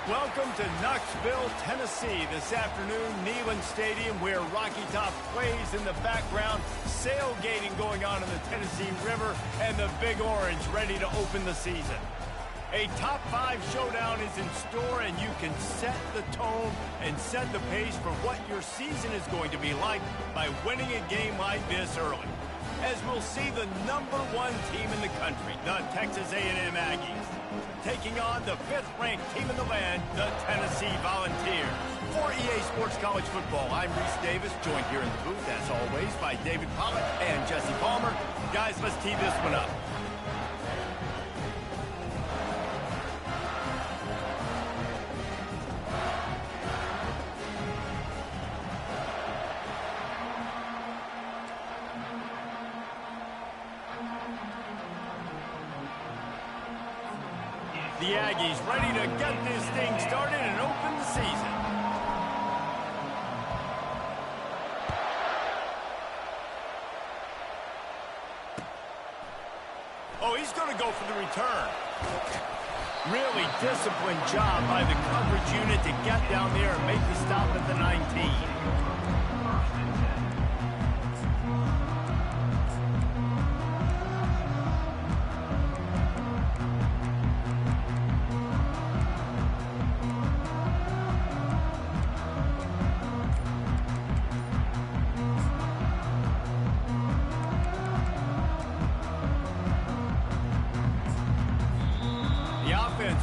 Welcome to Knoxville, Tennessee. This afternoon, Neyland Stadium, where Rocky Top plays in the background, sailgating going on in the Tennessee River, and the Big Orange ready to open the season. A top 5 showdown is in store, and you can set the tone and set the pace for what your season is going to be like by winning a game like this early. As we'll see the #1 team in the country, the Texas A&M Aggies, taking on the 5th-ranked team in the land, the Tennessee Volunteers. For EA Sports College Football, I'm Reese Davis, joined here in the booth, as always, by David Pollack and Jesse Palmer. Guys, let's tee this one up. The Aggies ready to get this thing started and open the season. Oh, he's going to go for the return. Really disciplined job by the coverage unit to get down there and make the stop at the 19.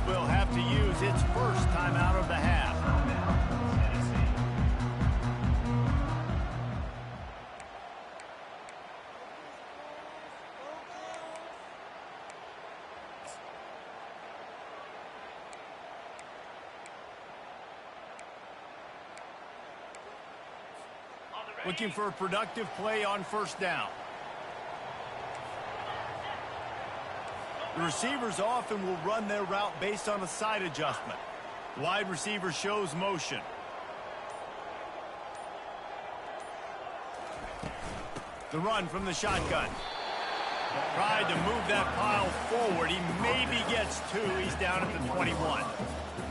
Will have to use its first time out of the half. Looking for a productive play on first down. The receivers often will run their route based on a side adjustment. Wide receiver shows motion. The run from the shotgun. Tried to move that pile forward. He maybe gets 2. He's down at the 21.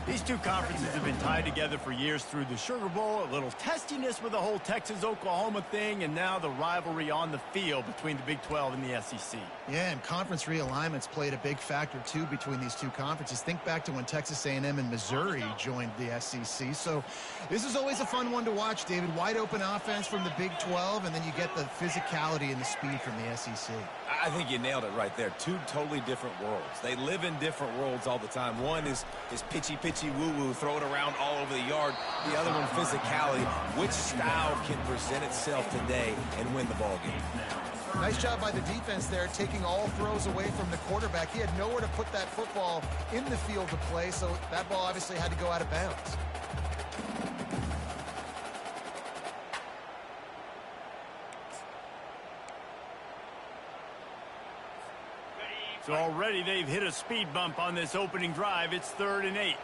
These two conferences have been tied together for years through the Sugar Bowl, a little testiness with the whole Texas-Oklahoma thing, and now the rivalry on the field between the Big 12 and the SEC. Yeah, and conference realignments played a big factor, too, between these two conferences. Think back to when Texas A&M and Missouri joined the SEC. So this is always a fun one to watch, David. Wide open offense from the Big 12, and then you get the physicality and the speed from the SEC. I think you nailed it right there. Two totally different worlds. They live in different worlds all the time. One is pitchy woo-woo, throw it around all over the yard. The other one, physicality. Which style can present itself today and win the ball game? Nice job by the defense there, taking all throws away from the quarterback. He had nowhere to put that football in the field to play, so that ball obviously had to go out of bounds. So already they've hit a speed bump on this opening drive. It's 3rd and 8.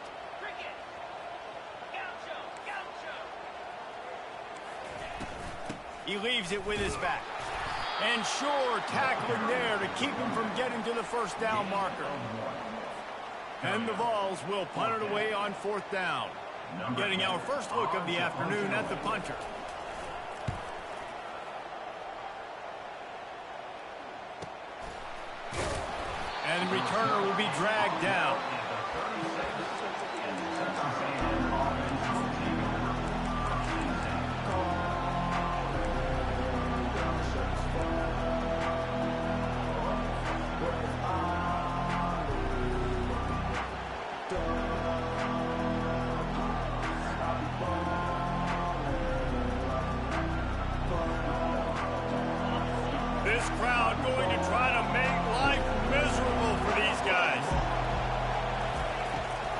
He leaves it with his back. And sure, tackling there to keep him from getting to the first down marker. And the Vols will punt it away on 4th down. Getting our first look of the afternoon at the punter. And the returner will be dragged down. This crowd going to try to make life miserable for these guys.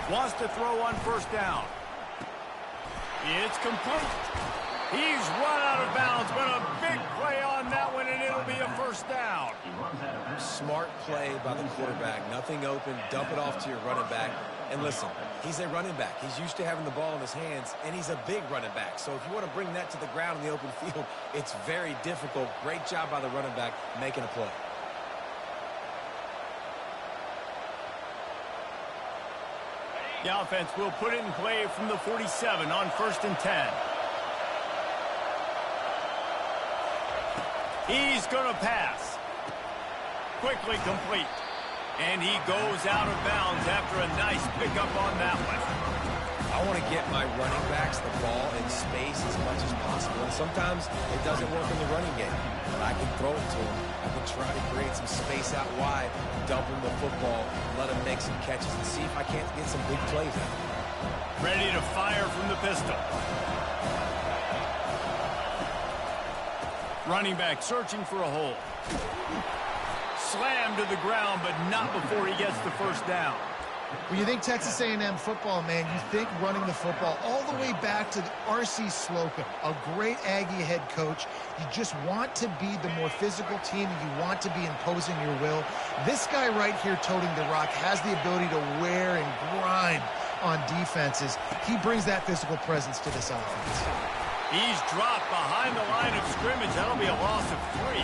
Wants to throw on first down. It's complete. He's run out of bounds, but a big play on that one, and it'll be a first down. Smart play by the quarterback. Nothing open. Dump it off to your running back. And listen, he's a running back. He's used to having the ball in his hands, and he's a big running back. So if you want to bring that to the ground in the open field, it's very difficult. Great job by the running back making a play. The offense will put it in play from the 47 on 1st and 10. He's going to pass. Quickly complete. And he goes out of bounds after a nice pickup on that one. I want to get my running backs the ball in space as much as possible. And sometimes it doesn't work in the running game. But I can throw it to him. I can try to create some space out wide, dump him the football, let him make some catches, and see if I can't get some big plays out. Ready to fire from the pistol. Running back searching for a hole. Slammed to the ground, but not before he gets the first down. When you think Texas A&M football, man, you think running the football all the way back to R.C. Slocum, a great Aggie head coach. You just want to be the more physical team. You want to be imposing your will. This guy right here toting the rock has the ability to wear and grind on defenses. He brings that physical presence to this offense. He's dropped behind the line of scrimmage. That'll be a loss of 3.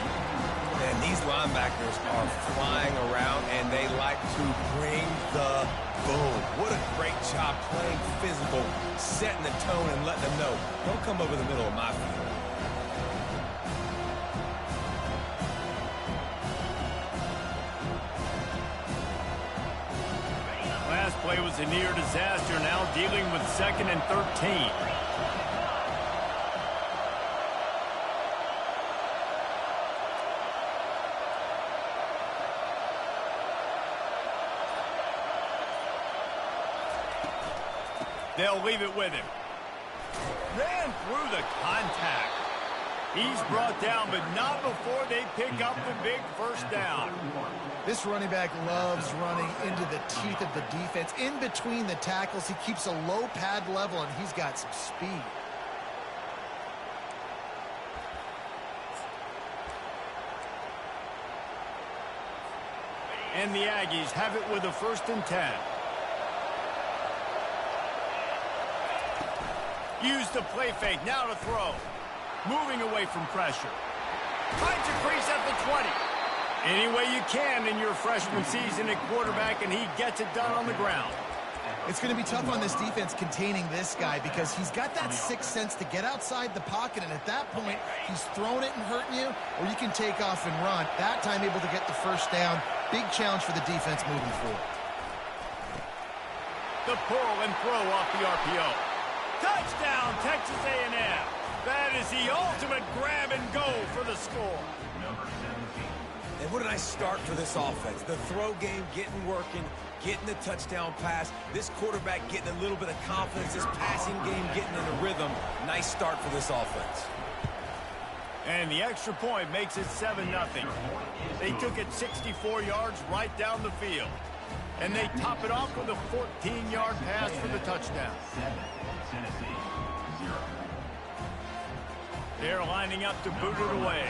And these linebackers are flying around, and they like to bring the boom. What a great job playing physical, setting the tone and letting them know, don't come over the middle of my field. Last play was a near disaster, now dealing with 2nd and 13. They'll leave it with him. Ran through the contact. He's brought down, but not before they pick up the big first down. This running back loves running into the teeth of the defense. In between the tackles, he keeps a low pad level, and he's got some speed. And the Aggies have it with a 1st and 10. Use the play fake, now to throw. Moving away from pressure. Finds a crease at the 20. Any way you can in your freshman season at quarterback, and he gets it done on the ground. It's going to be tough on this defense containing this guy because he's got that sixth sense to get outside the pocket, and at that point, he's throwing it and hurting you, or you can take off and run. That time able to get the first down. Big challenge for the defense moving forward. The pull and throw off the RPO. Touchdown, Texas A&M. That is the ultimate grab and go for the score. And what a nice start for this offense. The throw game getting working, getting the touchdown pass. This quarterback getting a little bit of confidence. This passing game getting in a rhythm. Nice start for this offense. And the extra point makes it 7-0. They took it 64 yards right down the field. And they top it off with a 14-yard pass for the touchdown. They're lining up to boot it away.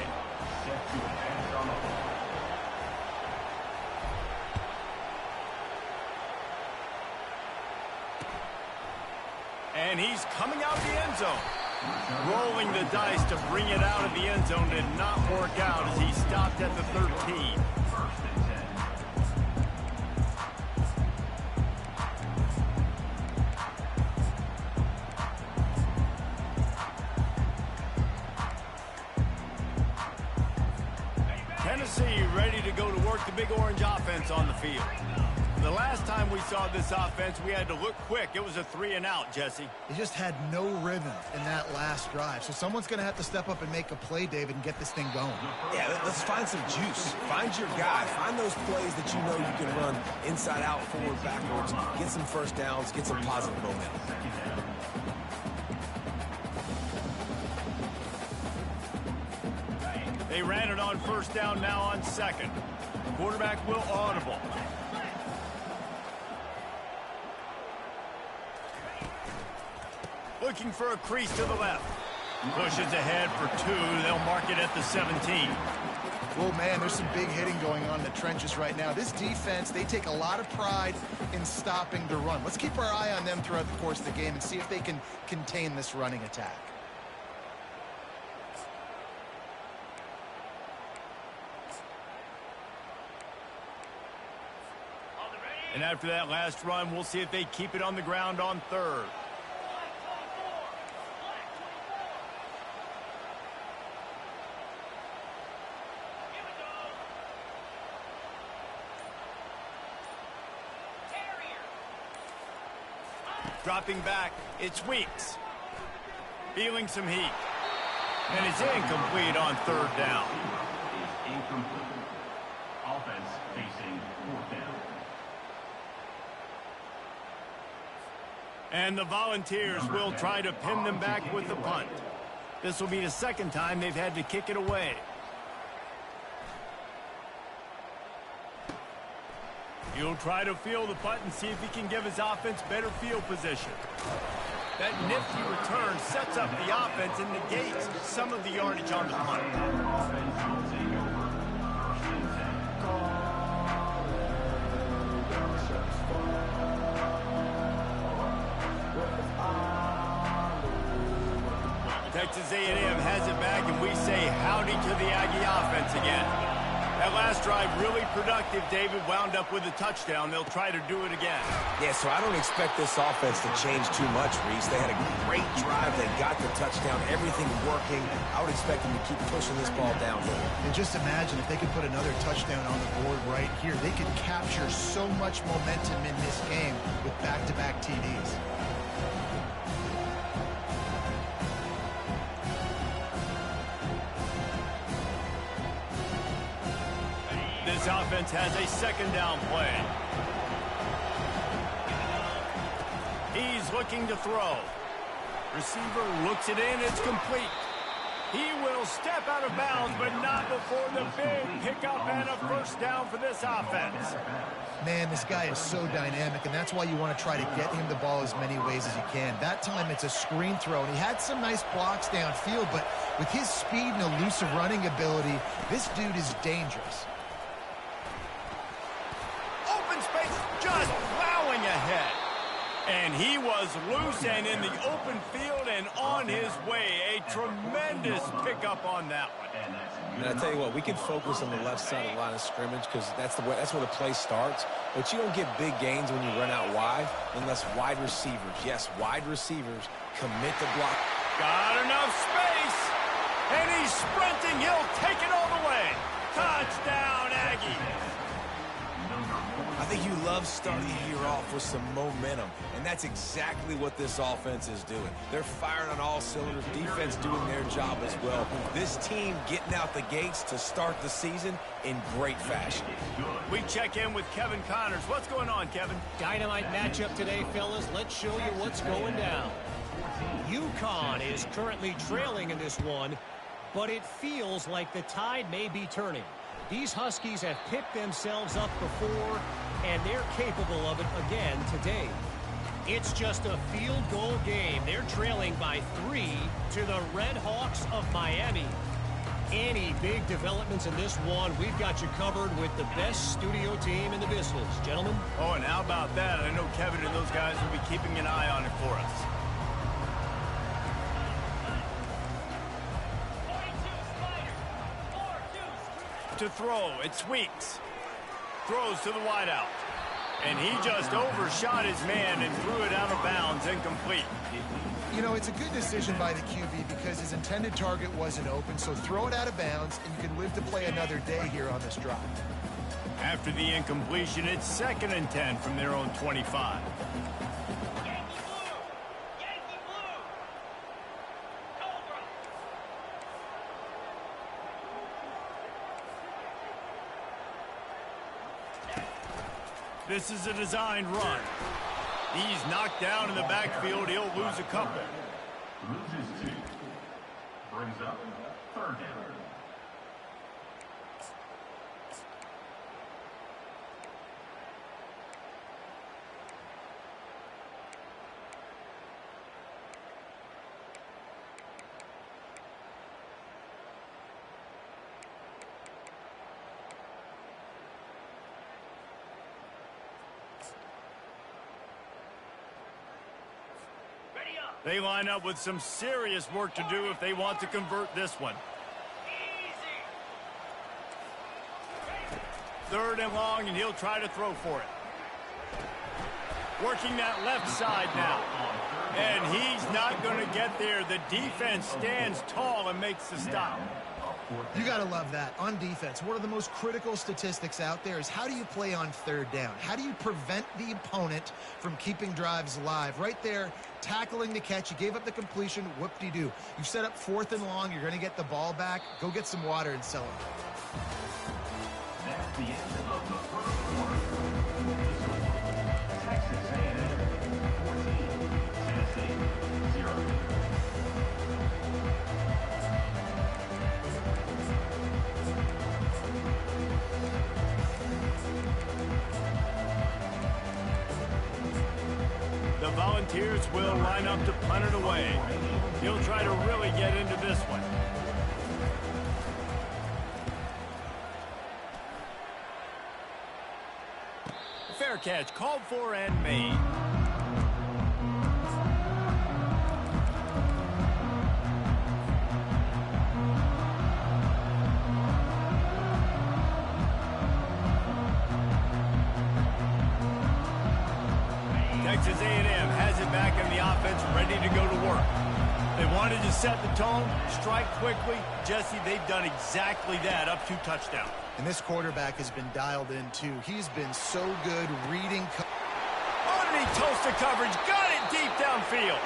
And he's coming out of the end zone. Rolling the dice to bring it out of the end zone did not work out as he stopped at the 13. Tennessee ready to go to work the Big Orange offense on the field. The last time we saw this offense, we had to look quick. It was a 3-and-out, Jesse. They just had no rhythm in that last drive. So someone's going to have to step up and make a play, David, and get this thing going. Yeah, let's find some juice. Find your guy. Find those plays that you know you can run inside out, forward, backwards. Get some first downs. Get some positive momentum. They ran it on first down, now on 2nd. Quarterback will audible. Looking for a crease to the left. Pushes ahead for 2. They'll mark it at the 17. Well, man, there's some big hitting going on in the trenches right now. This defense, they take a lot of pride in stopping the run. Let's keep our eye on them throughout the course of the game and see if they can contain this running attack. And after that last run, we'll see if they keep it on the ground on third. Dropping back, it's Weeks. Feeling some heat. And it's incomplete on third down. Incomplete. Offense facing fourth down. And the Volunteers will try to pin them back with the punt. This will be the second time they've had to kick it away. He'll try to field the punt and see if he can give his offense better field position. That nifty return sets up the offense and negates some of the yardage on the punt. Texas A&M has it back, and we say howdy to the Aggie offense again. That last drive really productive. David wound up with a touchdown. They'll try to do it again. Yeah, so I don't expect this offense to change too much, Reese. They had a great drive. They got the touchdown. Everything working. I would expect them to keep pushing this ball downhill. And just imagine if they could put another touchdown on the board right here. They could capture so much momentum in this game with back-to-back TDs. This offense has a second down play. He's looking to throw. Receiver looks it in. It's complete. He will step out of bounds, but not before the big pickup and a first down for this offense. Man, this guy is so dynamic, and that's why you want to try to get him the ball as many ways as you can. That time it's a screen throw, and he had some nice blocks downfield, but with his speed and elusive running ability, this dude is dangerous. Just plowing ahead. And he was loose and in the open field and on his way. A tremendous pickup on that one. And I tell you what, we can focus on the left side of the line of scrimmage because that's where the play starts. But you don't get big gains when you run out wide unless wide receivers, yes, wide receivers commit to block. Got enough space. And he's sprinting. He'll take it all the way. Touchdown, Aggie. I think you love starting the year off with some momentum, and that's exactly what this offense is doing. They're firing on all cylinders, defense doing their job as well. This team getting out the gates to start the season in great fashion. We check in with Kevin Connors. What's going on, Kevin? Dynamite matchup today, fellas. Let's show you what's going down. UConn is currently trailing in this one, but it feels like the tide may be turning. These Huskies have picked themselves up before, and they're capable of it again today. It's just a field goal game. They're trailing by 3 to the Red Hawks of Miami. Any big developments in this one, we've got you covered with the best studio team in the business. Gentlemen? Oh, and how about that? I know Kevin and those guys will be keeping an eye on it for us. To throw, it's Weeks. Throws to the wideout. And he just overshot his man and threw it out of bounds, incomplete. You know, it's a good decision by the QB because his intended target wasn't open, so throw it out of bounds, and you can live to play another day here on this drive. After the incompletion, it's 2nd and 10 from their own 25. This is a designed run. He's knocked down in the backfield. He'll lose a couple. Loses 2. Brings up 3rd down. They line up with some serious work to do if they want to convert this one. 3rd and long, and he'll try to throw for it. Working that left side now. And he's not going to get there. The defense stands tall and makes the stop. You got to love that. On defense, one of the most critical statistics out there is how do you play on third down? How do you prevent the opponent from keeping drives alive? Right there, tackling the catch. You gave up the completion. Whoop-de-doo. You set up 4th and long. You're going to get the ball back. Go get some water and celebrate. That's the end of the first quarter. Texas A&M 14, Tennessee 0. The Volunteers will line up to punt it away. He'll try to really get into this one. Fair catch, called for and made. Texas A&M has it back in the offense, ready to go to work. They wanted to set the tone, strike quickly. Jesse, they've done exactly that, up 2 touchdowns. And this quarterback has been dialed in, too. He's been so good reading. Underneath toasted coverage, got it deep downfield.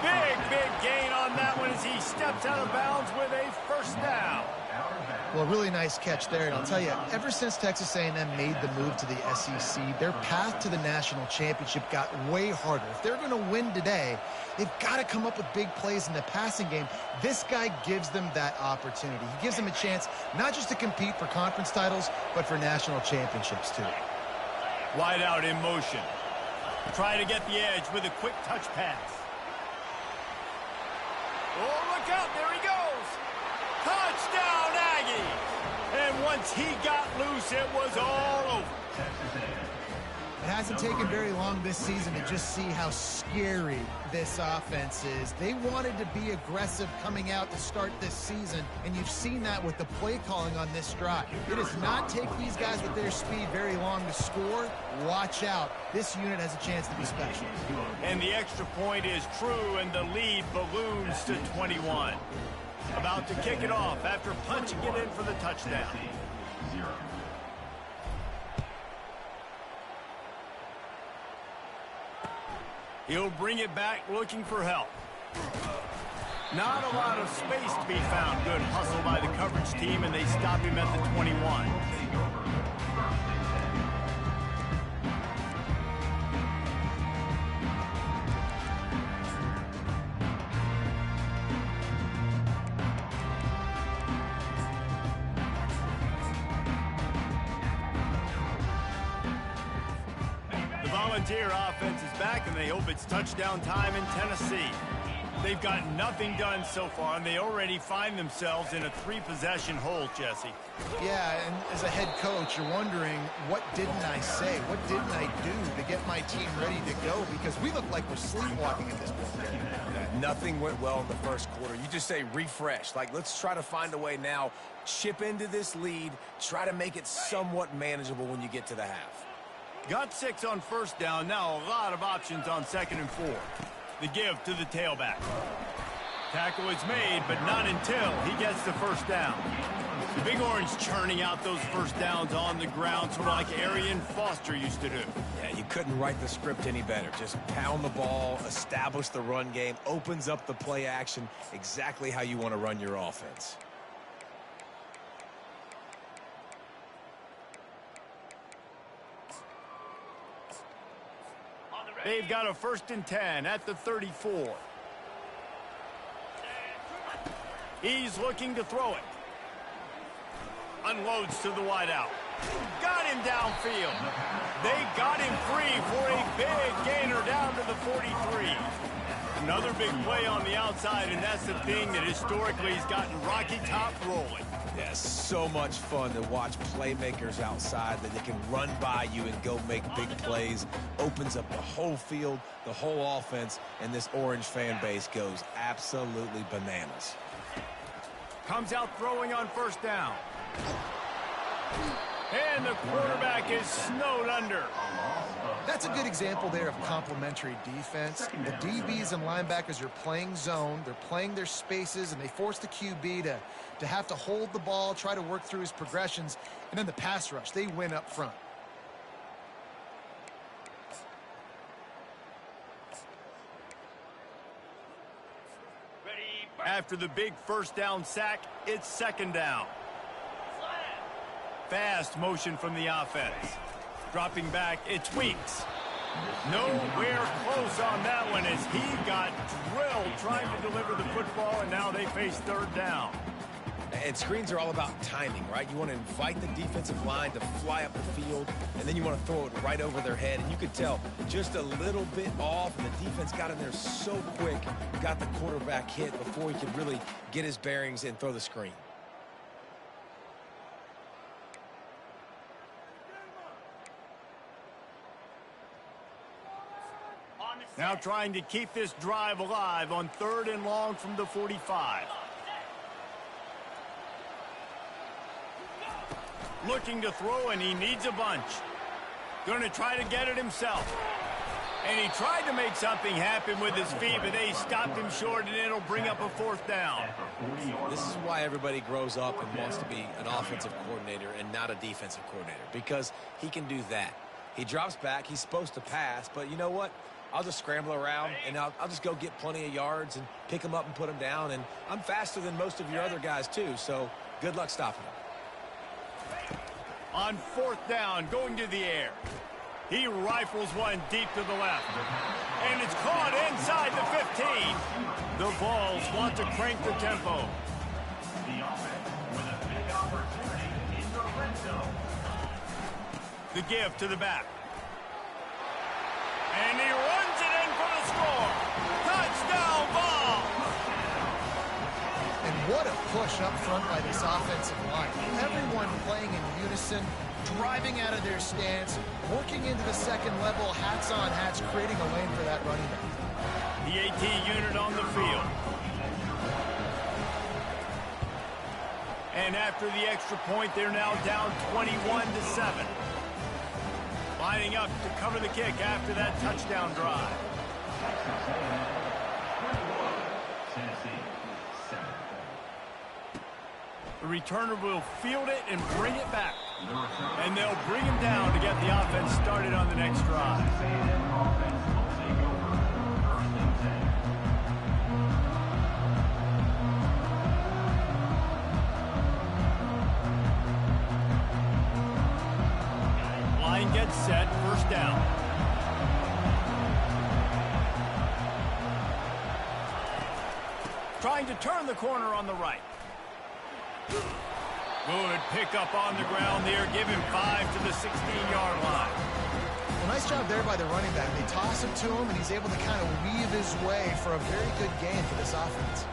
Big gain on that one as he steps out of bounds with a first down. Well, really nice catch there. And I'll tell you, ever since Texas A&M made the move to the SEC, their path to the national championship got way harder. If they're going to win today, they've got to come up with big plays in the passing game. This guy gives them that opportunity. He gives them a chance not just to compete for conference titles, but for national championships, too. Wide out in motion. Try to get the edge with a quick touch pass. Oh, look out. There he goes. Touchdown, Aggies. And once he got loose, it was all over. It hasn't taken very long this season to just see how scary this offense is. They wanted to be aggressive coming out to start this season, and you've seen that with the play calling on this drive. It does not take these guys with their speed very long to score. Watch out. This unit has a chance to be special. And the extra point is true, and the lead balloons to 21. About to kick it off after punching it in for the touchdown. He'll bring it back looking for help. Not a lot of space to be found. Good hustle by the coverage team, and they stop him at the 21. Volunteer offense is back, and they hope it's touchdown time in Tennessee. They've got nothing done so far, and they already find themselves in a 3-possession hole, Jesse. Yeah, and as a head coach, you're wondering, what didn't I say? What didn't I do to get my team ready to go? Because we look like we're sleepwalking at this point. Nothing went well in the first quarter. You just say refresh. Like, let's try to find a way now. Chip into this lead. Try to make it somewhat manageable when you get to the half. Got 6 on first down. Now a lot of options on 2nd and 4. The give to the tailback. Tackle is made, but not until he gets the first down. The Big Orange churning out those first downs on the ground, sort of like Arian Foster used to do. Yeah, you couldn't write the script any better. Just pound the ball, establish the run game, opens up the play action, exactly how you want to run your offense. They've got a 1st and 10 at the 34. He's looking to throw it. Unloads to the wideout. Got him downfield. They got him free for a big gainer down to the 43. Another big play on the outside, and that's the thing that historically has gotten Rocky Top rolling. Yeah, so much fun to watch playmakers outside that they can run by you and go make big plays. Opens up the whole field, the whole offense, and this Orange fan base goes absolutely bananas. Comes out throwing on 1st down. And the quarterback is snowed under. That's a good example there of complementary defense. The DBs and linebackers are playing zone. They're playing their spaces, and they force the QB to have to hold the ball, try to work through his progressions. And then the pass rush, they win up front. After the big first down sack, it's second down. Fast motion from the offense. Dropping back, it's Weeks. Nowhere close on that one as he got drilled trying to deliver the football, and now they face third down. And screens are all about timing, right? You want to invite the defensive line to fly up the field, and then you want to throw it right over their head. And you could tell just a little bit off, and the defense got in there so quick, got the quarterback hit before he could really get his bearings and throw the screen. Now trying to keep this drive alive on 3rd and long from the 45. Looking to throw, and he needs a bunch. Going to try to get it himself. And he tried to make something happen with his feet, but they stopped him short, and it'll bring up a 4th down. This is why everybody grows up and wants to be an offensive coordinator and not a defensive coordinator, because he can do that. He drops back. He's supposed to pass, but you know what? I'll just scramble around, and I'll just go get plenty of yards and pick them up and put them down. And I'm faster than most of your other guys, too, so good luck stopping him. On 4th down, going to the air. He rifles one deep to the left. And it's caught inside the 15. The Vols want to crank the tempo. The offense with a big opportunity in the red zone. The give to the back. And he runs it in for the score. Touchdown ball. And what a push up front by this offensive line. Everyone playing in unison, driving out of their stance, working into the second level, hats on hats, creating a lane for that running back. The AT unit on the field. And after the extra point, they're now down 21-7. Lining up to cover the kick after that touchdown drive. The returner will field it and bring it back. And they'll bring him down to get the offense started on the next drive. Line gets set, first down. Trying to turn the corner on the right. Good pickup on the ground there. Give him 5 to the 16-yard line. Well, nice job there by the running back. They toss it to him, and he's able to kind of weave his way for a very good gain for this offense.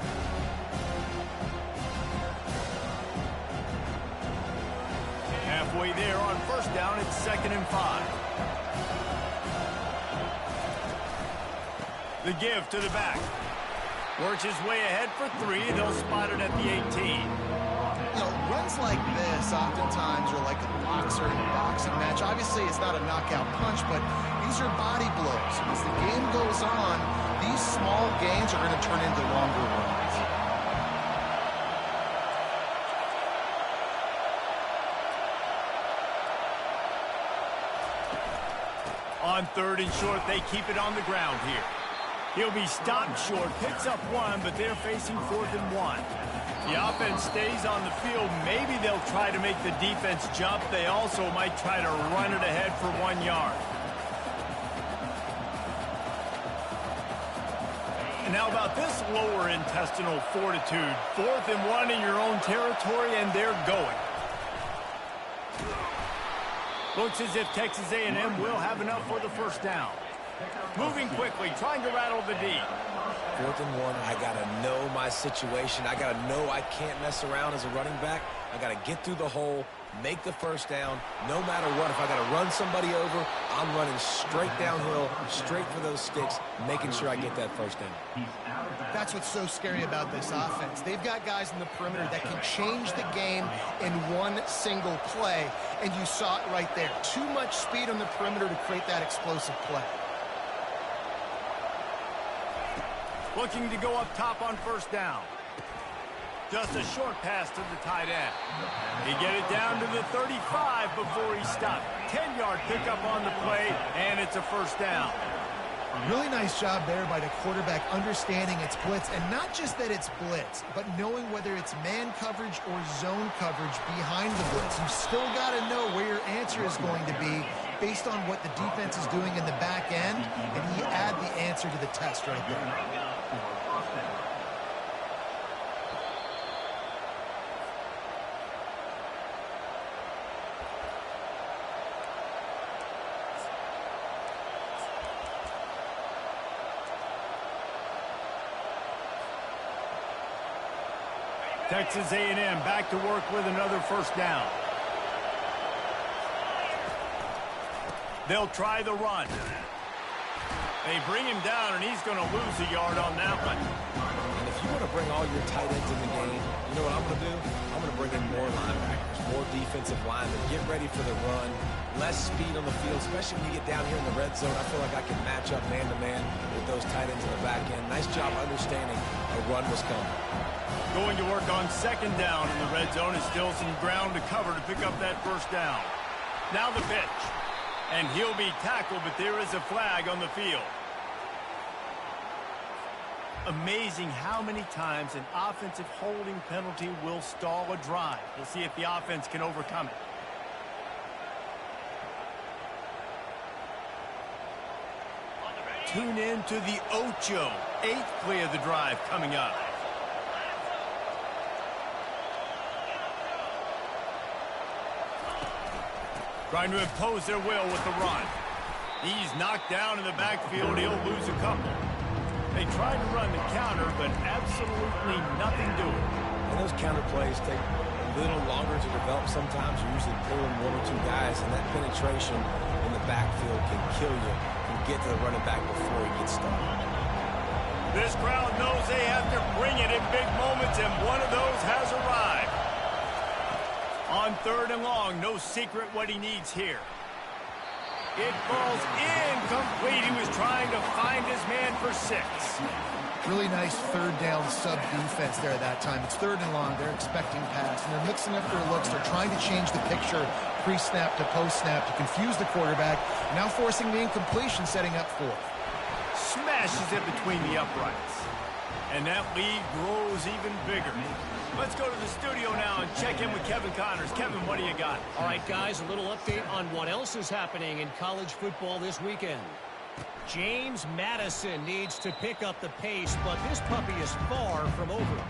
Halfway there on first down, it's 2nd and 5. The give to the back. Works his way ahead for 3. They'll spot it at the 18. You know, runs like this oftentimes are like a boxer in a boxing match. Obviously, it's not a knockout punch, but these are body blows. As the game goes on, these small gains are going to turn into longer runs. On 3rd and short, they keep it on the ground here. He'll be stopped short, picks up 1, but they're facing 4th and 1. The offense stays on the field. Maybe they'll try to make the defense jump. They also might try to run it ahead for 1 yard. And how about this lower intestinal fortitude? 4th and 1 in your own territory, and they're going. Looks as if Texas A&M will have enough for the first down. Moving quickly, trying to rattle the D. 4th and 1. I got to know my situation. I got to know I can't mess around as a running back. I got to get through the hole, make the first down. No matter what, if I got to run somebody over, I'm running straight downhill, straight for those sticks, making sure I get that first down. That's what's so scary about this offense. They've got guys in the perimeter that can change the game in one single play, and you saw it right there. Too much speed on the perimeter to create that explosive play. Looking to go up top on first down. Just a short pass to the tight end. He get it down to the 35 before he stopped. 10-yard pickup on the play, and it's a first down. Really nice job there by the quarterback understanding it's blitz, and not just that it's blitz, but knowing whether it's man coverage or zone coverage behind the blitz. You've still got to know where your answer is going to be based on what the defense is doing in the back end, and he add the answer to the test right there. Texas A&M back to work with another first down. They'll try the run. They bring him down, and he's going to lose a yard on that one. And if you want to bring all your tight ends in the game, you know what I'm going to do? I'm going to bring in more linebackers, more defensive linemen. Get ready for the run. Less speed on the field, especially when you get down here in the red zone. I feel like I can match up man-to-man with those tight ends in the back end. Nice job understanding a run was coming. Going to work on second down in the red zone. Is still some ground to cover to pick up that first down. Now the pitch. And he'll be tackled, but there is a flag on the field. Amazing how many times an offensive holding penalty will stall a drive. We'll see if the offense can overcome it. Tune in to the Ocho. 8th play of the drive coming up. Trying to impose their will with the run. He's knocked down in the backfield. He'll lose a couple. They tried to run the counter, but absolutely nothing doing. And those counter plays take a little longer to develop sometimes. You're usually pulling 1 or 2 guys, and that penetration in the backfield can kill you and get to the running back before he gets started. This crowd knows they have to bring it in big moments, and one of those has arrived. On 3rd and long, no secret what he needs here. It falls incomplete. He was trying to find his man for 6. Really nice 3rd down sub defense there that time. It's 3rd and long. They're expecting pass, and they're mixing up their looks. They're trying to change the picture pre-snap to post-snap to confuse the quarterback. Now forcing the incompletion, setting up 4th. Smashes it between the uprights. And that lead grows even bigger. Let's go to the studio now and check in with Kevin Connors. Kevin, what do you got? All right, guys, a little update on what else is happening in college football this weekend. James Madison needs to pick up the pace, but this puppy is far from over.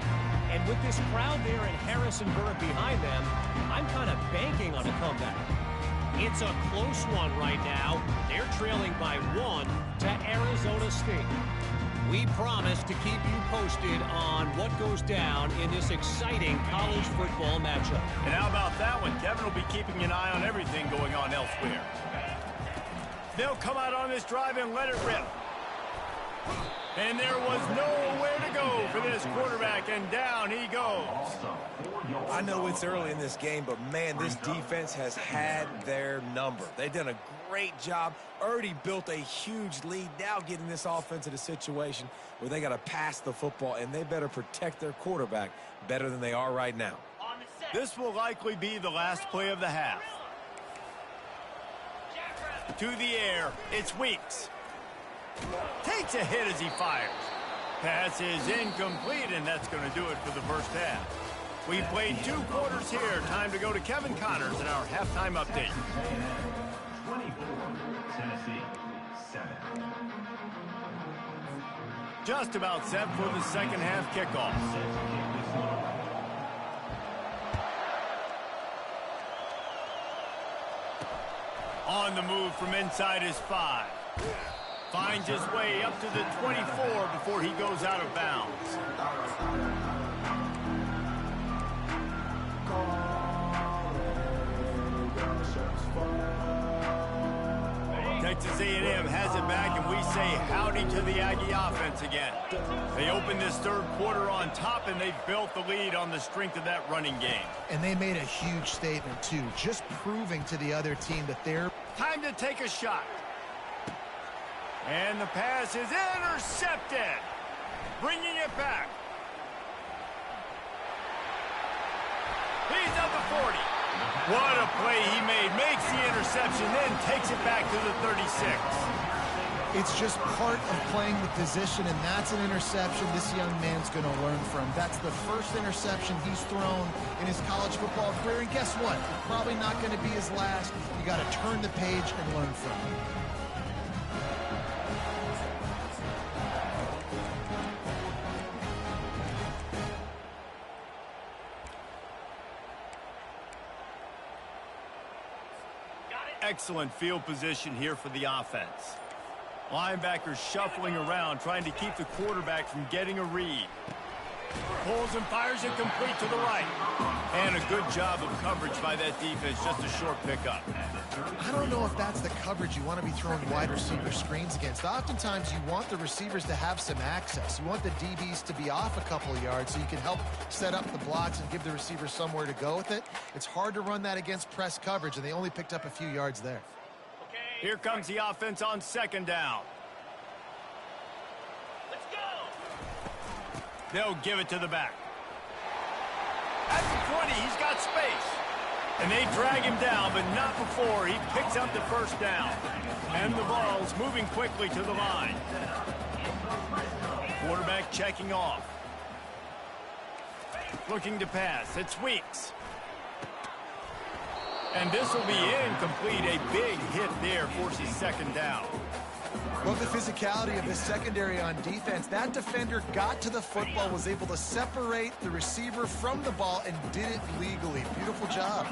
And with this crowd there in Harrisonburg behind them, I'm kind of banking on a comeback. It's a close one right now. They're trailing by 1 to Arizona State. We promise to keep you posted on what goes down in this exciting college football matchup. And how about that one? Kevin will be keeping an eye on everything going on elsewhere. They'll come out on this drive and let it rip. And there was nowhere to go for this quarterback, and down he goes. I know it's early in this game, but, man, this defense has had their number. They've done a great job, already built a huge lead, now getting this offense in a situation where they got to pass the football, and they better protect their quarterback better than they are right now. This will likely be the last play of the half. To the air, it's Weeks. Takes a hit as he fires. Pass is incomplete, and that's going to do it for the first half. We've played 2 quarters here. Time to go to Kevin Connors in our halftime update. 24, Tennessee 7. Just about set for the second half kickoff. On the move from inside his 5. Finds his way up to the 24 before he goes out of bounds. Texas A&M has it back, and we say howdy to the Aggie offense again. They opened this third quarter on top, and they built the lead on the strength of that running game. And they made a huge statement, too, just proving to the other team that they're... Time to take a shot. And the pass is intercepted. Bringing it back. He's at the 40. What a play he made. Makes the interception, then takes it back to the 36. It's just part of playing the position, and that's an interception this young man's going to learn from. That's the first interception he's thrown in his college football career, and guess what? It's probably not going to be his last. You got to turn the page and learn from it. Excellent field position here for the offense. Linebackers shuffling around, trying to keep the quarterback from getting a read. Pulls and fires it complete to the right. And a good job of coverage by that defense, just a short pickup. I don't know if that's the coverage you want to be throwing wide receiver screens against. Oftentimes, you want the receivers to have some access. You want the DBs to be off a couple of yards so you can help set up the blocks and give the receivers somewhere to go with it. It's hard to run that against press coverage, and they only picked up a few yards there. Here comes the offense on second down. Let's go. They'll give it to the back. At the 20, he's got space. And they drag him down, but not before he picks up the first down. And the ball's moving quickly to the line. Quarterback checking off. Looking to pass. It's Weeks. And this will be incomplete. A big hit there forces second down. Love the physicality of the secondary on defense. That defender got to the football, was able to separate the receiver from the ball, and did it legally. Beautiful job.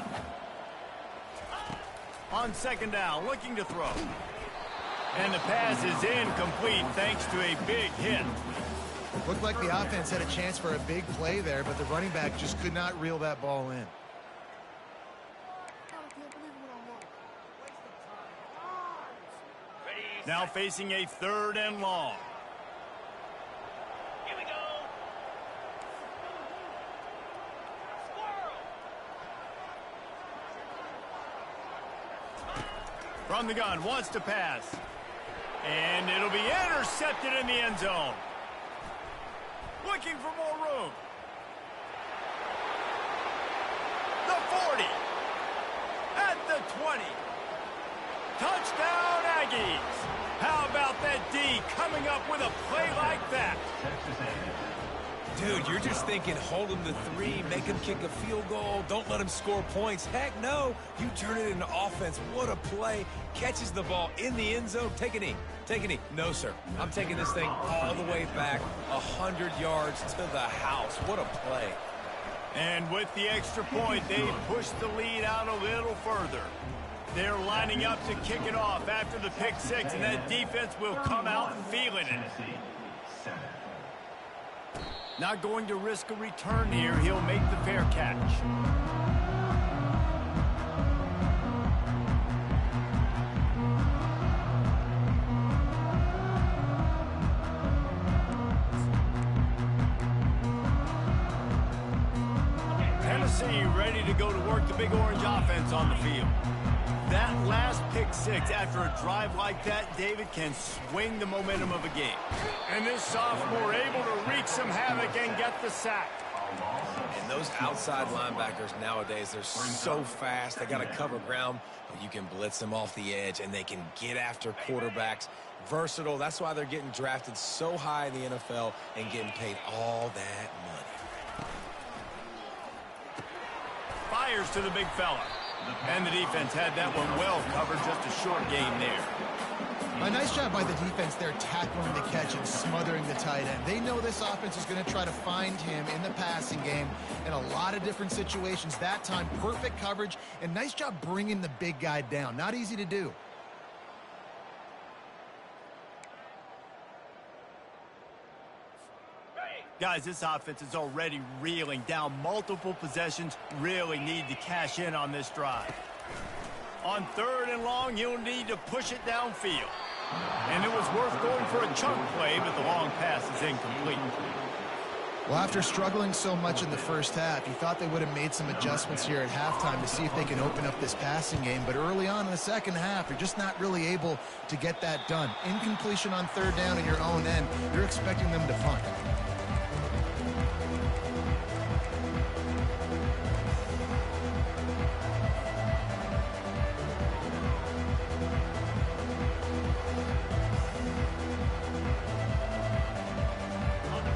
On second down, looking to throw. And the pass is incomplete thanks to a big hit. Looked like the offense had a chance for a big play there, but the running back just could not reel that ball in. Now facing a third and long. Here we go. From the gun, wants to pass. And it'll be intercepted in the end zone. Looking for more room. The 40. At the 20. Touchdown, Aggies. How about that D coming up with a play like that? Dude, you're just thinking, hold him to 3, make him kick a field goal, don't let him score points. Heck no, you turn it into offense. What a play. Catches the ball in the end zone. Take a knee. Take a knee. No, sir. I'm taking this thing all the way back 100 yards to the house. What a play. And with the extra point, they push the lead out a little further. They're lining up to kick it off after the pick six, and that defense will come out feeling it. Not going to risk a return here. He'll make the fair catch. Tennessee ready to go to work the Big Orange offense on the field. That last pick six after a drive like that, David, can swing the momentum of a game. And this sophomore able to wreak some havoc and get the sack. And those outside linebackers nowadays, they're so fast. They got to cover ground, but you can blitz them off the edge, and they can get after quarterbacks. Versatile. That's why they're getting drafted so high in the NFL and getting paid all that money. Fires to the big fella. And the defense had that one well covered, just a short game there. A nice job by the defense there, tackling the catch and smothering the tight end. They know this offense is going to try to find him in the passing game in a lot of different situations. That time, perfect coverage, and nice job bringing the big guy down. Not easy to do. Guys, this offense is already reeling down multiple possessions. Really need to cash in on this drive. On 3rd and long, you'll need to push it downfield. And it was worth going for a chunk play, but the long pass is incomplete. Well, after struggling so much in the first half, you thought they would have made some adjustments here at halftime to see if they can open up this passing game. But early on in the second half, you're just not really able to get that done. Incompletion on 3rd down in your own end, you're expecting them to punt.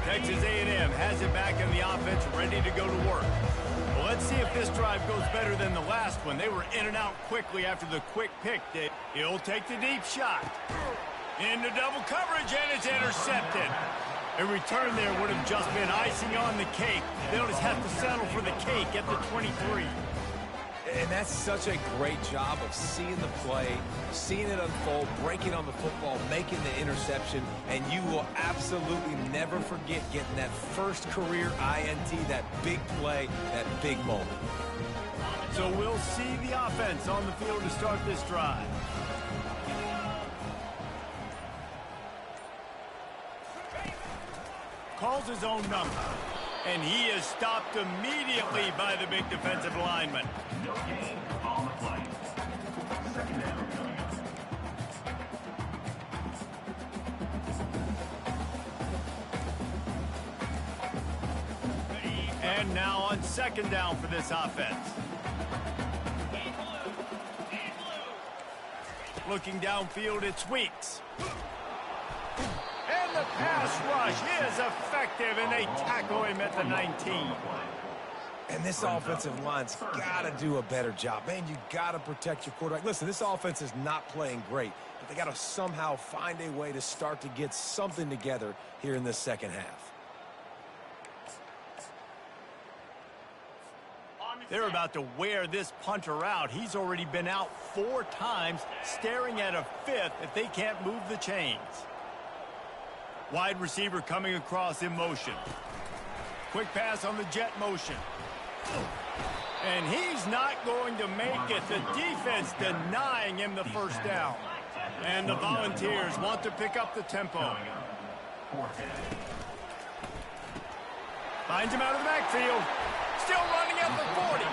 Texas A&M has it back in the offense, ready to go to work. Well, let's see if this drive goes better than the last one. They were in and out quickly after the quick pick. He'll take the deep shot. Into double coverage, and it's intercepted. A return there would have just been icing on the cake. They'll just have to settle for the cake at the 23. And that's such a great job of seeing the play, seeing it unfold, breaking on the football, making the interception, and you will absolutely never forget getting that first career INT, that big play, that big moment. So we'll see the offense on the field to start this drive. Calls his own number. And he is stopped immediately by the big defensive lineman. No gain on the play. 2nd down. And now on 2nd down for this offense. Looking downfield, it's Weeks. And the pass rush is effective, and they tackle him at the 19. And this offensive line's got to do a better job. Man, you got to protect your quarterback. Listen, this offense is not playing great, but they got to somehow find a way to start to get something together here in the second half. They're about to wear this punter out. He's already been out 4 times, staring at a 5th if they can't move the chains. Wide receiver coming across in motion. Quick pass on the jet motion. And he's not going to make it. The defense denying him the first down. And the Volunteers want to pick up the tempo. Finds him out of the backfield. Still running at the 40.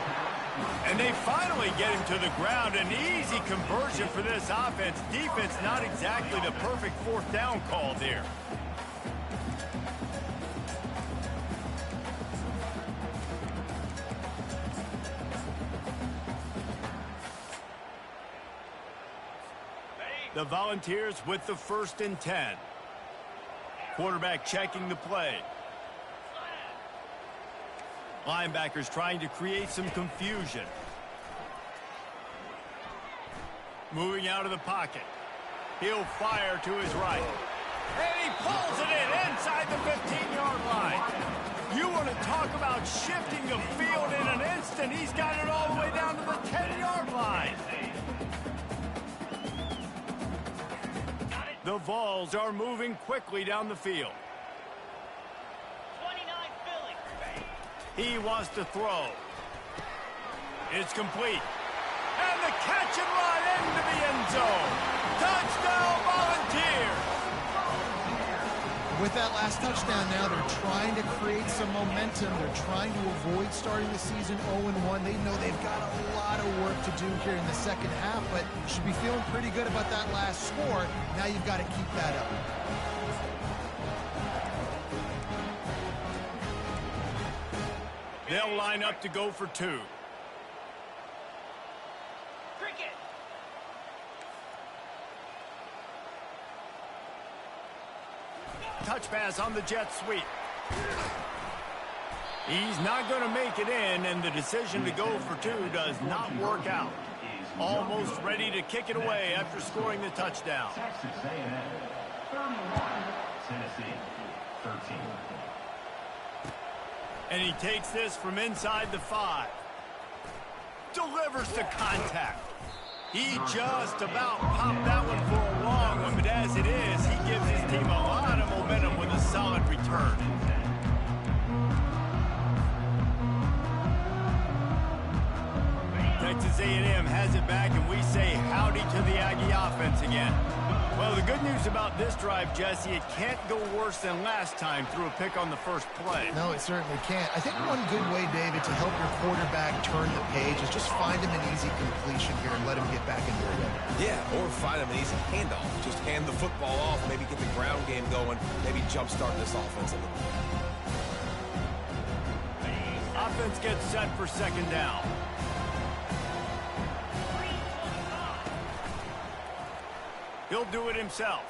And they finally get him to the ground. An easy conversion for this offense. Defense not exactly the perfect 4th down call there. The Volunteers with the 1st and 10. Quarterback checking the play. Linebackers trying to create some confusion. Moving out of the pocket. He'll fire to his right. And he pulls it in inside the 15-yard line. You want to talk about shifting the field in an instant. He's got it all the way down to the 10-yard line. The Vols are moving quickly down the field. 29 Philly. He wants to throw. It's complete. And the catch and run into the end zone. Touchdown, Volunteers. With that last touchdown now, they're trying to create some momentum. They're trying to avoid starting the season 0-1. They know they've got a lot of work to do here in the second half, but should be feeling pretty good about that last score. Now you've got to keep that up. They'll line up to go for 2. Cricket. Touch pass on the jet sweep. He's not going to make it in, and the decision to go for 2 does not work out. Almost ready to kick it away after scoring the touchdown. Texas A&M 31, Tennessee 13. And he takes this from inside the 5. Delivers to contact. He just about popped that one for a long one, but as it is, he gives his team a lot of momentum with a solid return. Texas A&M has it back, and we say howdy to the Aggie offense again. Well, the good news about this drive, Jesse, it can't go worse than last time through a pick on the first play. No, it certainly can't. I think one good way, David, to help your quarterback turn the page is just find him an easy completion here and let him get back into the rhythm. Yeah, or find him an easy handoff. Just hand the football off, maybe get the ground game going, maybe jumpstart this offense a little bit. Offense gets set for second down. He'll do it himself.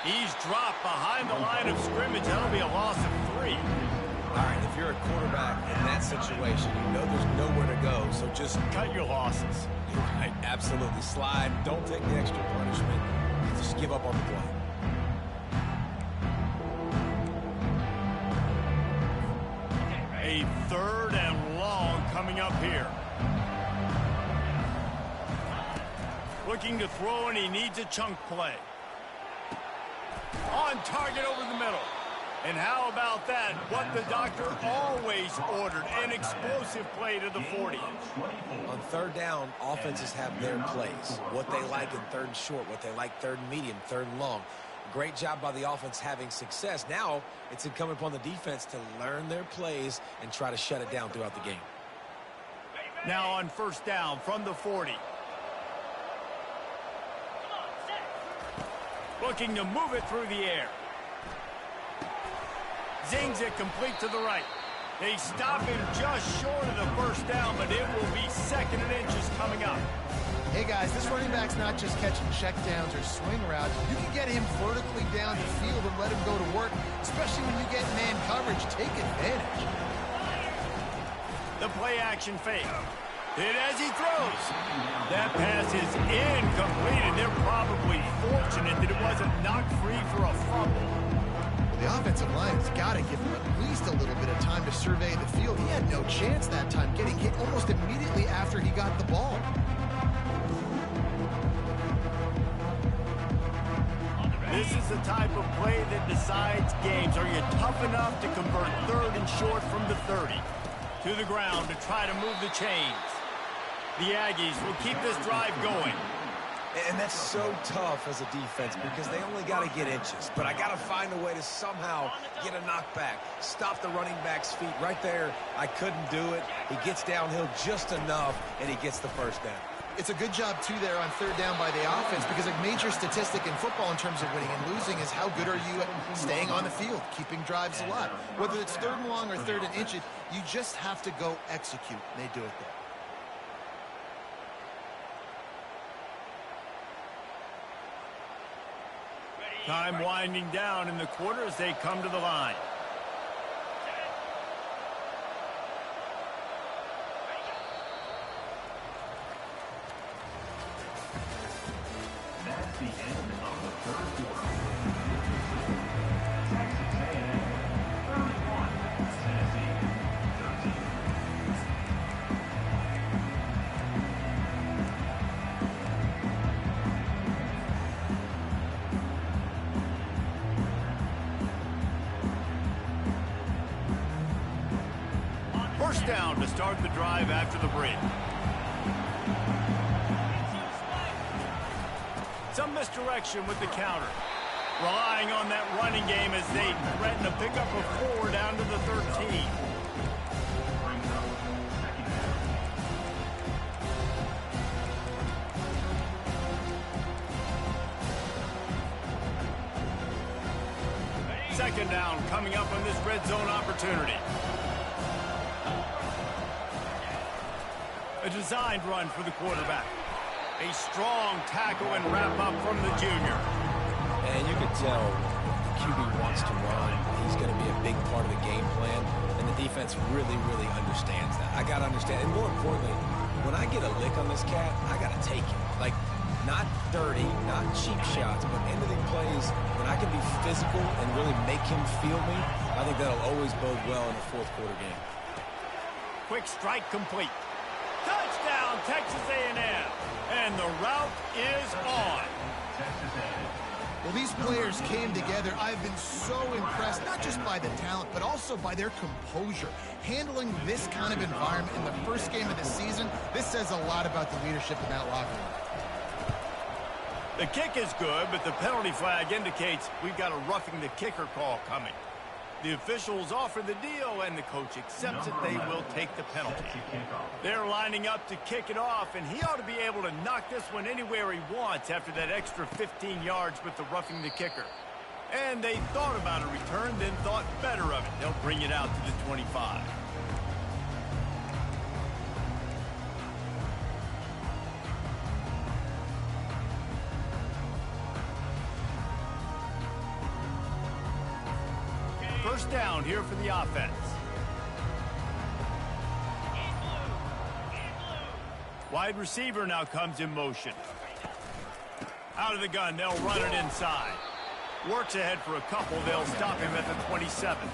He's dropped behind the line of scrimmage. That'll be a loss of 3. All right, if you're a quarterback in that situation, you know there's nowhere to go, so just cut your losses. You're right, absolutely. Slide. Don't take the extra punishment. Just give up on the play. A 3rd and long coming up here. Looking to throw, and he needs a chunk play. On target over the middle. And how about that? What the doctor always ordered, an explosive play to the 40. On 3rd down, offenses have their plays. What they like in 3rd and short, what they like 3rd and medium, 3rd and long. Great job by the offense having success. Now it's incumbent upon the defense to learn their plays and try to shut it down throughout the game. Now on 1st down from the 40. Looking to move it through the air. Zings it complete to the right. They stop him just short of the 1st down, but it will be 2nd and inches coming up. Hey, guys, this running back's not just catching checkdowns or swing routes. You can get him vertically down the field and let him go to work, especially when you get man coverage. Take advantage. The play-action fake. Hit as he throws. That pass is incomplete, and they're probably fortunate that it wasn't knocked free for a fumble. The offensive line has got to give him at least a little bit of time to survey the field. He had no chance that time, getting hit almost immediately after he got the ball. This is the type of play that decides games. Are you tough enough to convert 3rd and short from the 30? To the ground to try to move the chains. The Aggies will keep this drive going. And that's so tough as a defense because they only got to get inches. But I got to find a way to somehow get a knockback. Stop the running back's feet right there. I couldn't do it. He gets downhill just enough, and he gets the 1st down. It's a good job, too, there on 3rd down by the offense because a major statistic in football in terms of winning and losing is how good are you at staying on the field, keeping drives alive. Whether it's 3rd and long or 3rd and inches, you just have to go execute. And they do it there. Time winding down in the quarter as they come to the line. That's the end of the 3rd quarter. Texas A&M 31, Tennessee 13. First down to start the drive after the break. Some misdirection with the counter. Relying on that running game as they threaten to pick up a 4 down to the 13. Second down coming up on this red zone opportunity. A designed run for the quarterback. A strong tackle and wrap-up from the junior. And you can tell the QB wants to run. He's going to be a big part of the game plan, and the defense really, really understands that. I got to understand, and more importantly, when I get a lick on this cat, I got to take it. Like, not dirty, not cheap shots, but ending plays when I can be physical and really make him feel me, I think that'll always bode well in a 4th quarter game. Quick strike complete. Touchdown, Texas A&M. And the route is on. Texas A&M Well, these players came together. I've been so impressed, not just by the talent, but also by their composure. Handling this kind of environment in the first game of the season, this says a lot about the leadership in that locker room. The kick is good, but the penalty flag indicates we've got a roughing the kicker call coming. The officials offer the deal, and the coach accepts it. They will take the penalty. They're lining up to kick it off, and he ought to be able to knock this one anywhere he wants after that extra 15 yards with the roughing the kicker. And they thought about a return, then thought better of it. They'll bring it out to the 25. First down here for the offense. Wide receiver now comes in motion. Out of the gun, they'll run it inside. Works ahead for a couple, they'll stop him at the 27.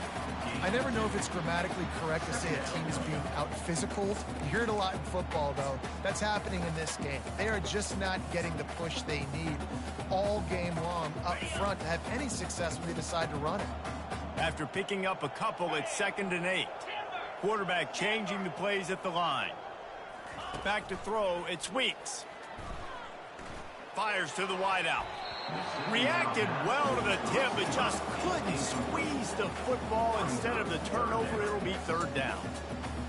I never know if it's grammatically correct to say a team is being out-physicaled. You hear it a lot in football, though. That's happening in this game. They are just not getting the push they need all game long up front to have any success when they decide to run it. After picking up a couple, it's 2nd and 8. Quarterback changing the plays at the line. Back to throw, it's Weeks. Fires to the wideout. Reacted well to the tip, but just couldn't squeeze the football. Instead of the turnover, it'll be 3rd down.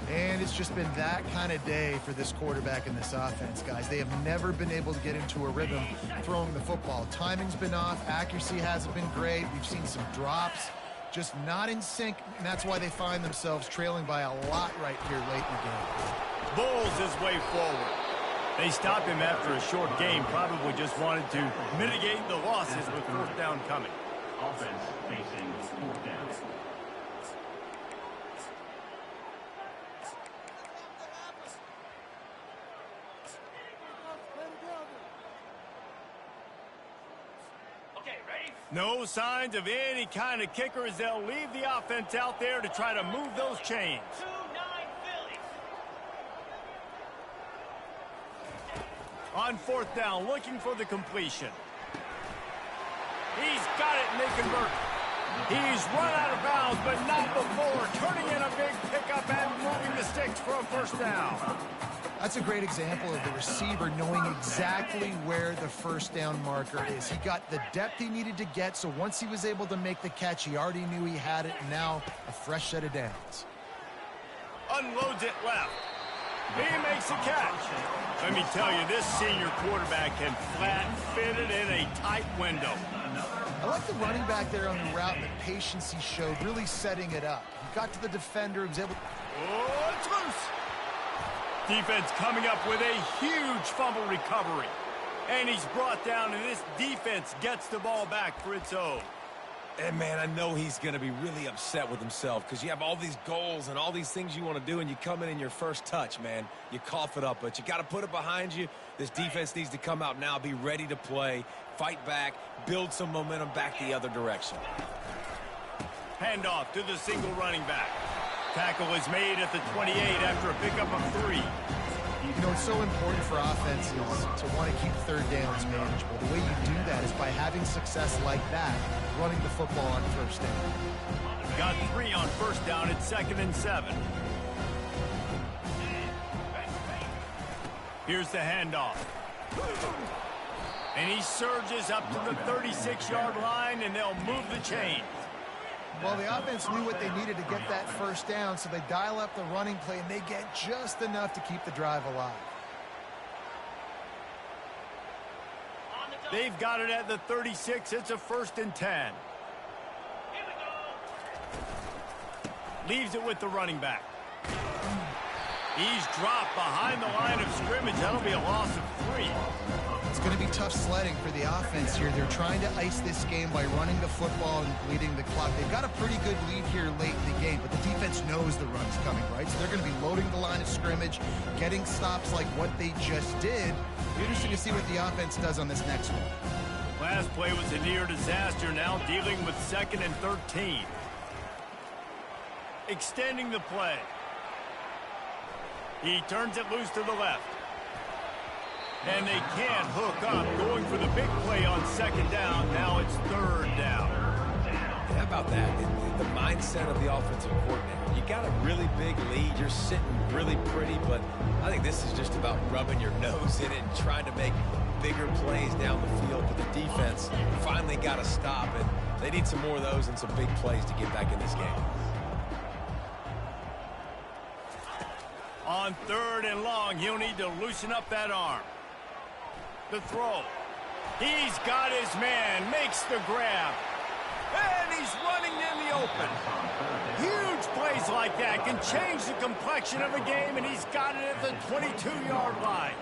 And it's just been that kind of day for this quarterback and this offense, guys. They have never been able to get into a rhythm throwing the football. Timing's been off. Accuracy hasn't been great. We've seen some drops. Just not in sync, and that's why they find themselves trailing by a lot right here late in the game. Bulls his way forward. They stop him after a short game. Probably just wanted to mitigate the losses with 4th down coming. Offense facing 4th down. No signs of any kind of kicker as they'll leave the offense out there to try to move those chains. 2-9 Philly. On 4th down, looking for the completion. He's got it, and they convert. He's run out of bounds, but not before. Turning in a big pickup and moving the sticks for a 1st down. That's a great example of the receiver knowing exactly where the 1st down marker is. He got the depth he needed to get, so once he was able to make the catch, he already knew he had it, and now a fresh set of downs. Unloads it left. He makes the catch. Let me tell you, this senior quarterback can flat fit it in a tight window. I like the running back there on the route and the patience he showed, really setting it up. He got to the defender, was able to... Oh, it's loose. Defense coming up with a huge fumble recovery. And he's brought down, and this defense gets the ball back for its own. And, man, I know he's going to be really upset with himself because you have all these goals and all these things you want to do, and you come in your first touch, man. You cough it up, but you got to put it behind you. This defense needs to come out now, be ready to play, fight back, build some momentum back the other direction. Handoff to the single running back. Tackle is made at the 28 after a pickup of 3. You know, it's so important for offenses to want to keep 3rd downs manageable. The way you do that is by having success like that, running the football on 1st down. Got 3 on 1st down at 2nd and 7. Here's the handoff. And he surges up to the 36-yard line, and they'll move the chains. Well, the offense knew what they needed to get that 1st down, so they dial up the running play, and they get just enough to keep the drive alive. They've got it at the 36. It's a 1st and 10. Leaves it with the running back. He's dropped behind the line of scrimmage. That'll be a loss of 3. It's going to be tough sledding for the offense here. They're trying to ice this game by running the football and bleeding the clock. They've got a pretty good lead here late in the game, but the defense knows the run's coming, right? So they're going to be loading the line of scrimmage, getting stops like what they just did. Interesting to see what the offense does on this next one. Last play was a near disaster. Now dealing with 2nd and 13. Extending the play. He turns it loose to the left. And they can't hook up, going for the big play on second down. Now it's third down. How about that? The mindset of the offensive coordinator. You got a really big lead. You're sitting really pretty, but I think this is just about rubbing your nose in it and trying to make bigger plays down the field. But the defense finally got a stop, and they need some more of those and some big plays to get back in this game. On third and long, he'll need to loosen up that arm. The throw. He's got his man, makes the grab. And he's running in the open. Huge plays like that can change the complexion of a game, and he's got it at the 22-yard line.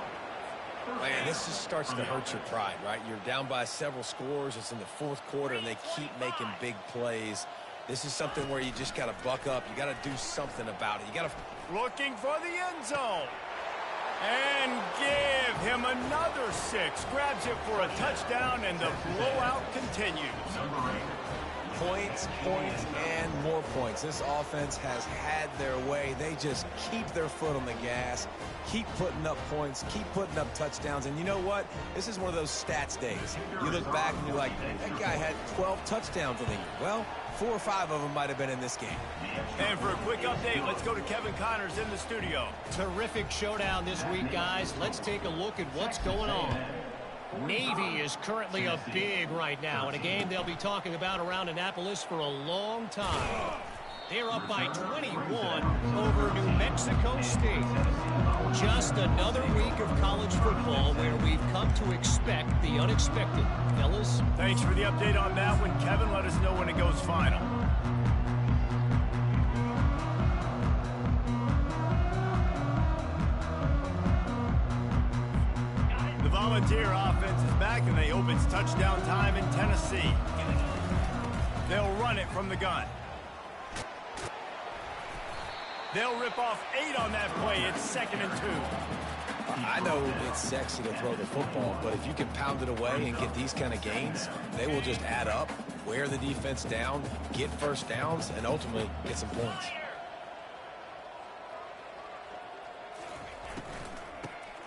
Man, this just starts to hurt your pride, right? You're down by several scores. It's in the fourth quarter, and they keep making big plays. This is something where you just got to buck up. You got to do something about it. You got to... Looking for the end zone. And give him another 6. Grabs it for a touchdown, and the blowout continues. Points, points, and more points. This offense has had their way. They just keep their foot on the gas, keep putting up points, keep putting up touchdowns. And you know what? This is one of those stats days. You look back and you're like, that guy had 12 touchdowns in the year. Well, 4 or 5 of them might have been in this game. And for a quick update, let's go to Kevin Connors in the studio. Terrific showdown this week, guys. Let's take a look at what's going on. Navy is currently up big right now in a game they'll be talking about around Annapolis for a long time. They're up by 21 over New Mexico State. Just another week of college football where we've come to expect the unexpected. Fellas? Thanks for the update on that one, Kevin. Let us know when it goes final. The Volunteer offense is back, and they hope it's touchdown time in Tennessee. They'll run it from the gun. They'll rip off 8 on that play. It's 2nd and 2. I know it's sexy to throw the football, but if you can pound it away and get these kind of gains, they will just add up, wear the defense down, get first downs, and ultimately get some points.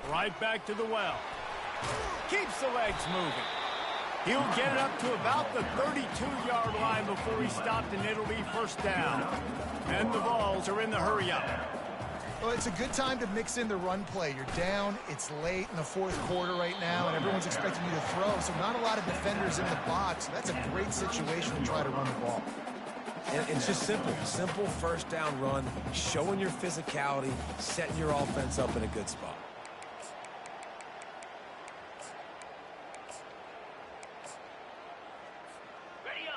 Right back to the well. Keeps the legs moving. He'll get it up to about the 32-yard line before he stopped, and it'll be first down. And the Vols are in the hurry-up. Well, it's a good time to mix in the run play. You're down, it's late in the fourth quarter right now, and everyone's expecting you to throw, so not a lot of defenders in the box. That's a great situation to try to run the ball. And it's just simple first down run, showing your physicality, setting your offense up in a good spot.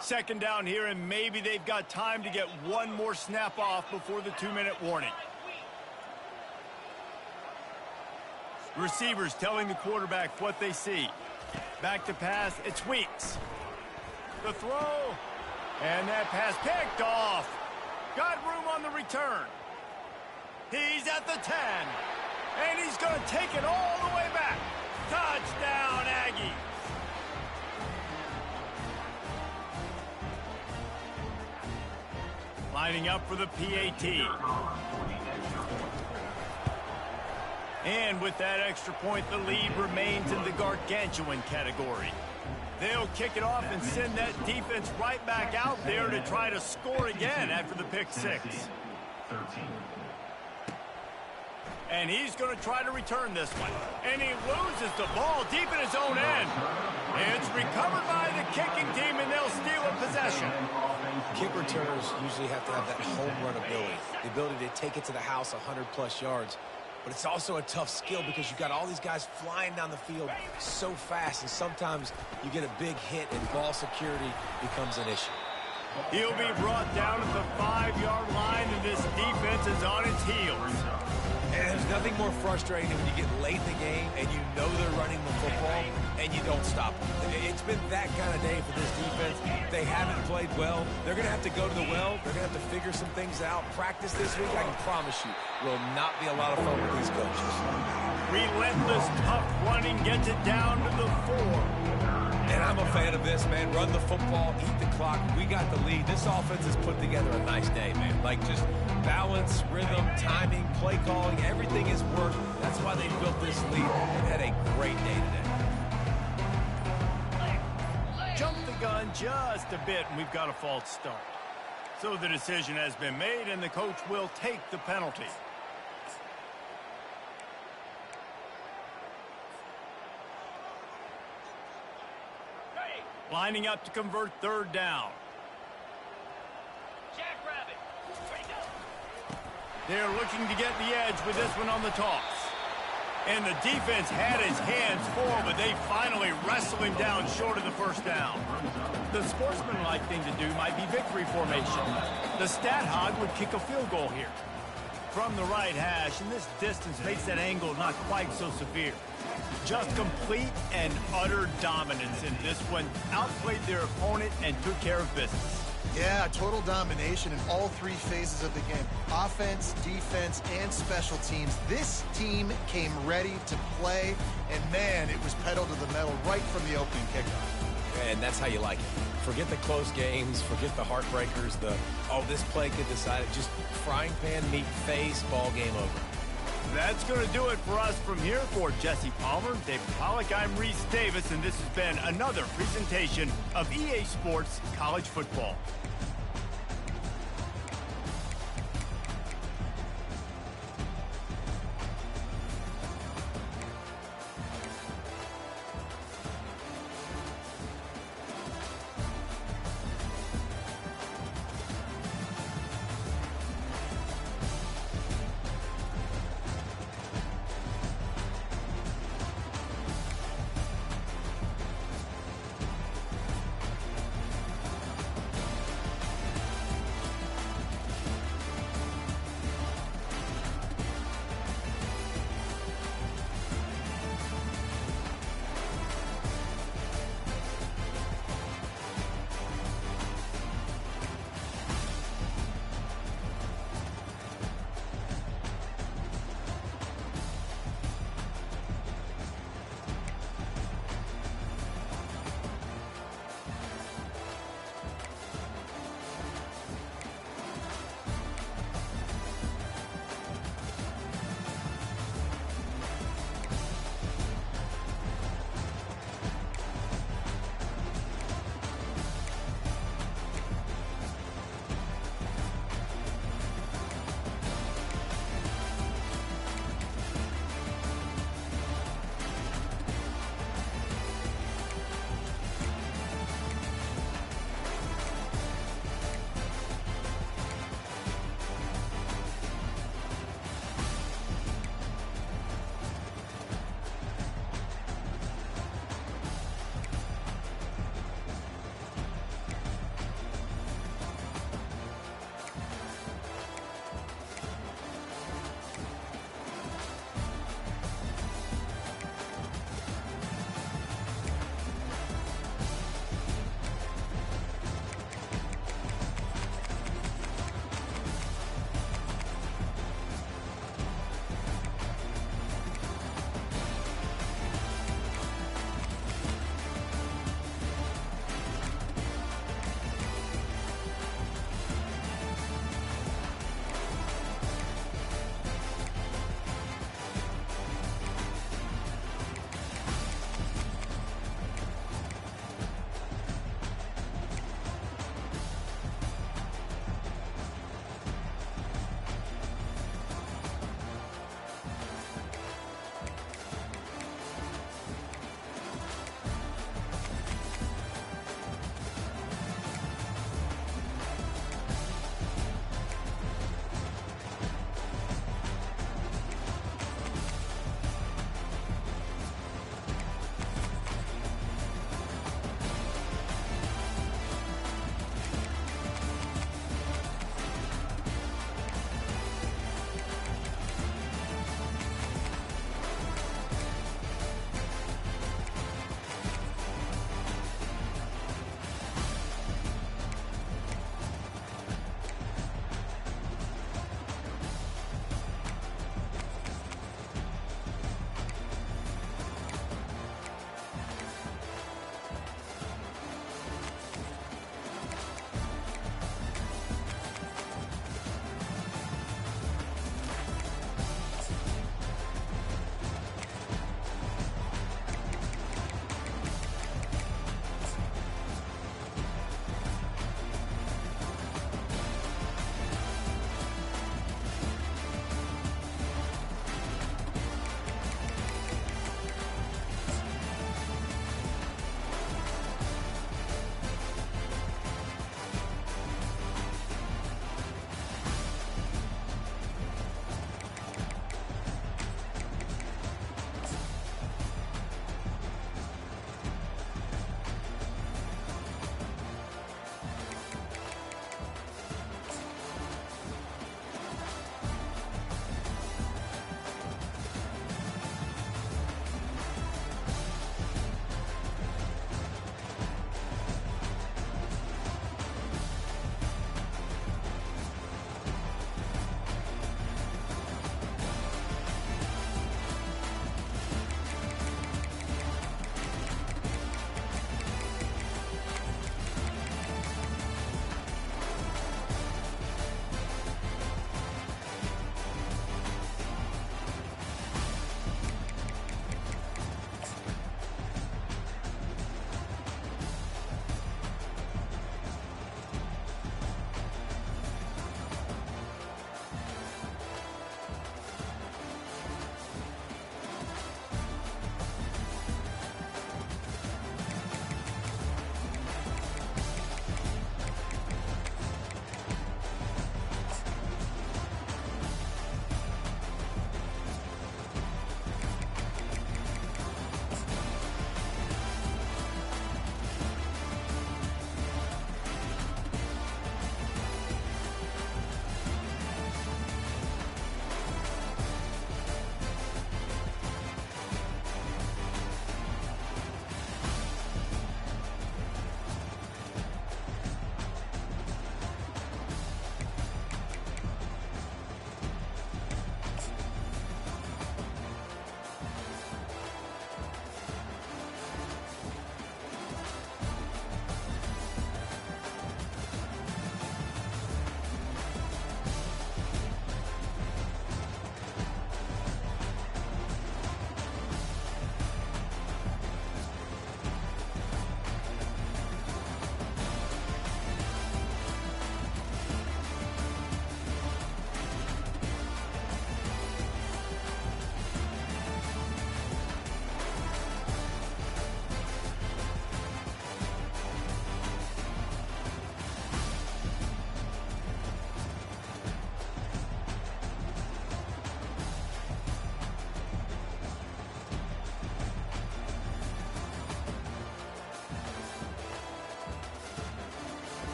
Second down here, and maybe they've got time to get one more snap off before the 2-minute warning. Receivers telling the quarterback what they see. Back to pass, it's Weeks. The throw, and that pass picked off. Got room on the return. He's at the 10, and he's going to take it all the way back. Touchdown, Aggies. Lining up for the PAT. And with that extra point, the lead remains in the gargantuan category. They'll kick it off and send that defense right back out there to try to score again after the pick 6. And he's going to try to return this one. And he loses the ball deep in his own end. It's recovered by the kicking team, and they'll steal a possession. Kick returners usually have to have that home run ability, the ability to take it to the house 100-plus yards. But it's also a tough skill because you've got all these guys flying down the field so fast, and sometimes you get a big hit and ball security becomes an issue. He'll be brought down at the 5-yard line, and this defense is on its heels. And there's nothing more frustrating than when you get late in the game and you know they're running the football and you don't stop them. It's been that kind of day for this defense. They haven't played well. They're going to have to go to the well. They're going to have to figure some things out. Practice this week, I can promise you, will not be a lot of fun with these coaches. Relentless, tough running gets it down to the 4. And I'm a fan of this, man. Run the football, eat the clock. We got the lead. This offense has put together a nice day, man. Like just balance, rhythm, timing, play calling, everything has worked. That's why they built this lead. They've had a great day today. Jumped the gun just a bit, and we've got a false start. So the decision has been made, and the coach will take the penalty. Lining up to convert third down. Jackrabbit. Ready to go. They're looking to get the edge with this one on the toss. And the defense had his hands full, but they finally wrestle him down short of the first down. The sportsmanlike thing to do might be victory formation. The stat hog would kick a field goal here. From the right hash, and this distance makes that angle not quite so severe. Just complete and utter dominance in this one. Outplayed their opponent and took care of business. Yeah, total domination in all three phases of the game. Offense, defense, and special teams. This team came ready to play, and man, it was pedal to the metal right from the opening kickoff. And that's how you like it. Forget the close games, forget the heartbreakers, this play could decide it. Just frying pan, meat face, ball game over. That's going to do it for us from here. For Jesse Palmer, David Pollack, I'm Reese Davis, and this has been another presentation of EA Sports College Football.